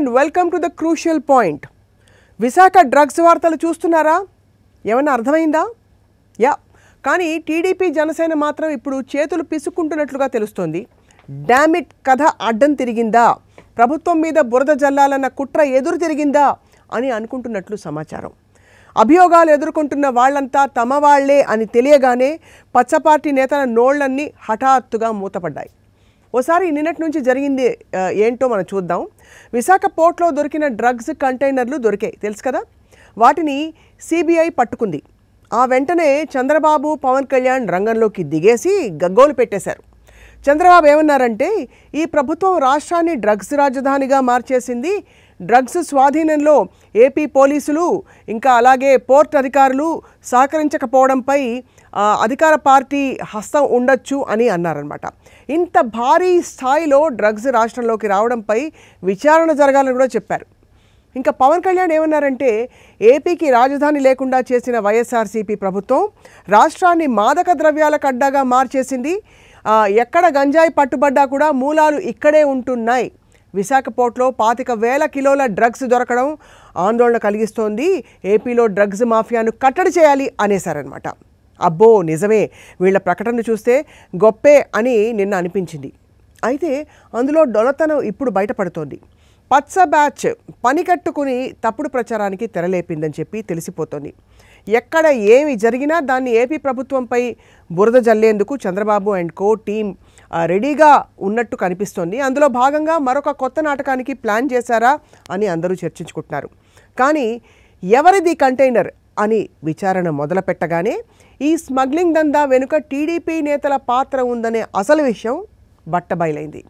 and welcome to the crucial point. Visakha drugs వార్తలు చూస్తున్నారా? ఏమన్నా అర్థమైందా? యా, కానీ టీడీపీ జనసేన మాత్రం ఇప్పుడు చేతులు పిసుక్కుంటున్నట్లుగా తెలుస్తోంది. డామిట్ కథ అడ్డం తిరిగిందా, ప్రభుత్వం మీద బురద జల్లాలన్న కుట్ర ఎదురు తిరిగిందా అని అనుకుంటున్నట్లు సమాచారం. అభియోగాలు ఎదుర్కొంటున్న వాళ్ళంతా తమ వాళ్లే అని తెలియగానే పచ్చపార్టీ నేతల నోళ్లన్నీ హఠాత్తుగా మూతపడ్డాయి. ఓసారి నిన్నటి నుంచి జరిగింది ఏంటో మనం చూద్దాం. విశాఖ పోర్ట్లో దొరికిన డ్రగ్స్ కంటైనర్లు దొరికాయి, తెలుసు కదా. వాటిని సిబిఐ పట్టుకుంది. ఆ వెంటనే చంద్రబాబు, పవన్ కళ్యాణ్ రంగంలోకి దిగేసి గగ్గోలు పెట్టేశారు. చంద్రబాబు ఏమన్నారంటే, ఈ ప్రభుత్వం రాష్ట్రాన్ని డ్రగ్స్ రాజధానిగా మార్చేసింది. డ్రగ్స్ స్వాధీనంలో ఏపీ పోలీసులు ఇంకా అలాగే పోర్ట్ అధికారులు సహకరించకపోవడంపై అధికార పార్టీ హస్తం ఉండొచ్చు అని అన్నారనమాట. ఇంత భారీ స్థాయిలో డ్రగ్స్ రాష్ట్రంలోకి రావడంపై విచారణ జరగాలని కూడా చెప్పారు. ఇంకా పవన్ కళ్యాణ్ ఏమన్నారంటే, ఏపీకి రాజధాని లేకుండా చేసిన వైఎస్ఆర్సీపీ ప్రభుత్వం రాష్ట్రాన్ని మాదక ద్రవ్యాలకు అడ్డాగా మార్చేసింది. ఎక్కడ గంజాయి పట్టుబడ్డా కూడా మూలాలు ఇక్కడే ఉంటున్నాయి. విశాఖ పోర్ట్లో 25,000 కిలోల డ్రగ్స్ దొరకడం ఆందోళన కలిగిస్తోంది. ఏపీలో డ్రగ్స్ మాఫియాను కట్టడి చేయాలి అనేసారనమాట. అబ్బో నిజమే, వీళ్ళ ప్రకటన చూస్తే గొప్పే అని నిన్న అనిపించింది. అయితే అందులో డొలతనం ఇప్పుడు బయటపడుతోంది. పచ్చ బ్యాచ్ పని కట్టుకుని తప్పుడు ప్రచారానికి తెరలేపిందని చెప్పి తెలిసిపోతోంది. ఎక్కడ ఏమి జరిగినా దాన్ని ఏపీ ప్రభుత్వంపై బురద జల్లేందుకు చంద్రబాబు అండ్ కో టీం రెడీగా ఉన్నట్టు కనిపిస్తోంది. అందులో భాగంగా మరొక కొత్త నాటకానికి ప్లాన్ చేశారా అని అందరూ చర్చించుకుంటున్నారు. కానీ ఎవరిది కంటైనర్ అని విచారణ మొదలుపెట్టగానే ఈ స్మగ్లింగ్ దందా వెనుక టీడీపీ నేతల పాత్ర ఉందనే అసలు విషయం బట్టబయలైంది.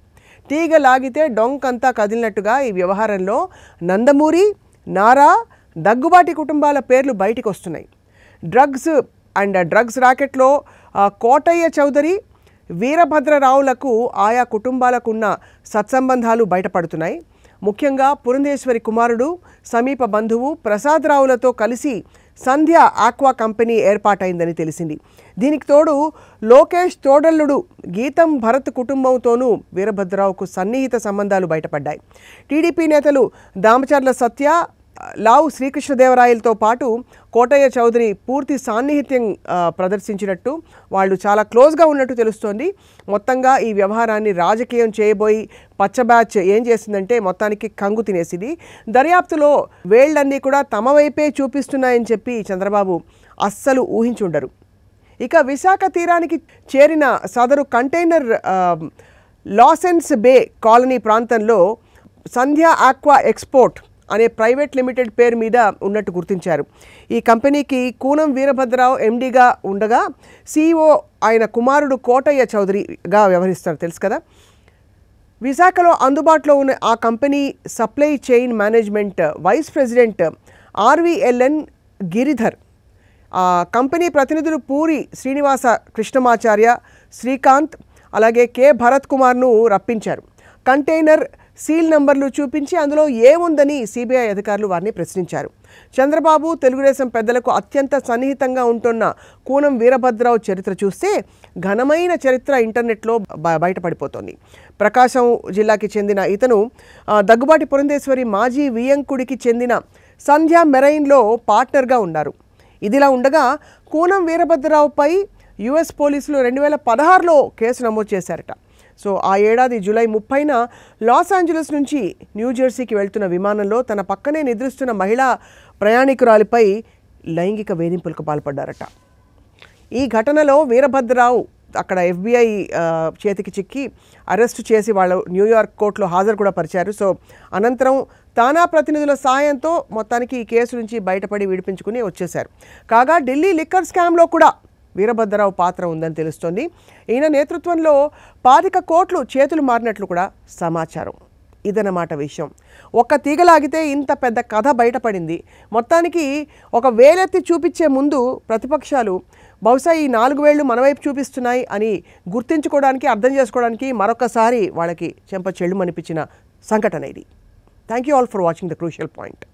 తీగ లాగితే డొంకంతా కదిలినట్టుగా ఈ వ్యవహారంలో నందమూరి, నారా, దగ్గుబాటి కుటుంబాల పేర్లు బయటికి వస్తున్నాయి. డ్రగ్స్ రాకెట్లో కోటయ్య చౌదరి, వీరభద్రరావులకు ఆయా కుటుంబాలకున్న సత్సంబంధాలు బయటపడుతున్నాయి. ముఖ్యంగా పురంధేశ్వరి కుమారుడు, సమీప బంధువు ప్రసాద్ రావులతో కలిసి సంధ్య ఆక్వా కంపెనీ ఏర్పాటైందని తెలిసింది. దీనికి తోడు లోకేష్ తోడల్లుడు గీతం భరత్ కుటుంబంతోనూ వీరభద్రరావుకు సన్నిహిత సంబంధాలు బయటపడ్డాయి. టీడీపీ నేతలు దామచర్ల సత్య, లావు శ్రీకృష్ణదేవరాయలతో పాటు కోటయ్య చౌదరి పూర్తి సాన్నిహిత్యం ప్రదర్శించినట్టు, వాళ్ళు చాలా క్లోజ్గా ఉన్నట్టు తెలుస్తోంది. మొత్తంగా ఈ వ్యవహారాన్ని రాజకీయం చేయబోయి పచ్చ బ్యాచ్ ఏం చేసిందంటే మొత్తానికి కంగు తినేసింది. దర్యాప్తులో వేళ్లన్నీ కూడా తమ వైపే చూపిస్తున్నాయని చెప్పి చంద్రబాబు అస్సలు ఊహించుండరు. ఇక విశాఖ తీరానికి చేరిన సదరు కంటైనర్ లాసెన్స్ బే కాలనీ ప్రాంతంలో సంధ్య ఆక్వా ఎక్స్పోర్ట్ అనే ప్రైవేట్ లిమిటెడ్ పేరు మీద ఉన్నట్టు గుర్తించారు. ఈ కంపెనీకి కూనం వీరభద్రరావు ఎండీగా ఉండగా సీఈఓ ఆయన కుమారుడు కోటయ్య చౌదరిగా వ్యవహరిస్తారు, తెలుసు కదా. విశాఖలో అందుబాటులో ఉన్న ఆ company supply chain management vice president RVLN Giridhar, company ప్రతినిధులు పూరి శ్రీనివాస కృష్ణమాచార్య, శ్రీకాంత్ అలాగే కె భరత్ కుమార్ను రప్పించారు. కంటైనర్ సీల్ నంబర్లు చూపించి అందులో ఏముందని సిబిఐ అధికారులు వారిని ప్రశ్నించారు. చంద్రబాబు, తెలుగుదేశం పెద్దలకు అత్యంత సన్నిహితంగా ఉంటున్న కూనం వీరభద్రరావు చరిత్ర చూస్తే ఘనమైన చరిత్ర ఇంటర్నెట్లో బయటపడిపోతోంది. ప్రకాశం జిల్లాకి చెందిన ఇతను దగ్గుబాటి పురంధేశ్వరి మాజీ వియంకుడికి చెందిన సంధ్య మెరైన్లో పార్ట్నర్గా ఉన్నారు. ఇదిలా ఉండగా కూనం వీరభద్రరావుపై యుఎస్ పోలీసులు 2016లో కేసు నమోదు చేశారట. సో ఆ ఏడాది జూలై 30న లాస్ ఏంజలస్ నుంచి న్యూజెర్సీకి వెళ్తున్న విమానంలో తన పక్కనే నిద్రిస్తున్న మహిళా ప్రయాణికురాలిపై లైంగిక వేధింపులకు పాల్పడ్డారట. ఈ ఘటనలో వీరభద్రరావు అక్కడ FBI చేతికి చిక్కి అరెస్టు చేసి వాళ్ళు న్యూయార్క్ కోర్టులో హాజరు కూడా పరిచారు. సో అనంతరం తానా ప్రతినిధుల సాయంతో మొత్తానికి ఈ కేసు నుంచి బయటపడి విడిపించుకుని వచ్చేశారు. కాగా ఢిల్లీ లిక్కర్ స్కామ్లో కూడా వీరభద్రరావు పాత్ర ఉందని తెలుస్తోంది. ఈయన నేతృత్వంలో 25 కోట్లు చేతులు మారినట్లు కూడా సమాచారం. ఇదన్నమాట విషయం. ఒక్క తీగలాగితే ఇంత పెద్ద కథ బయటపడింది. మొత్తానికి ఒక వేలెత్తి చూపించే ముందు ప్రతిపక్షాలు బహుశా ఈ 4 వేళ్లు మన వైపు చూపిస్తున్నాయి అని గుర్తించుకోవడానికి, అర్థం చేసుకోవడానికి మరొకసారి వాళ్ళకి చెంప చెల్లుమనిపించిన సంఘటన ఇది. Thank you all for watching the crucial point.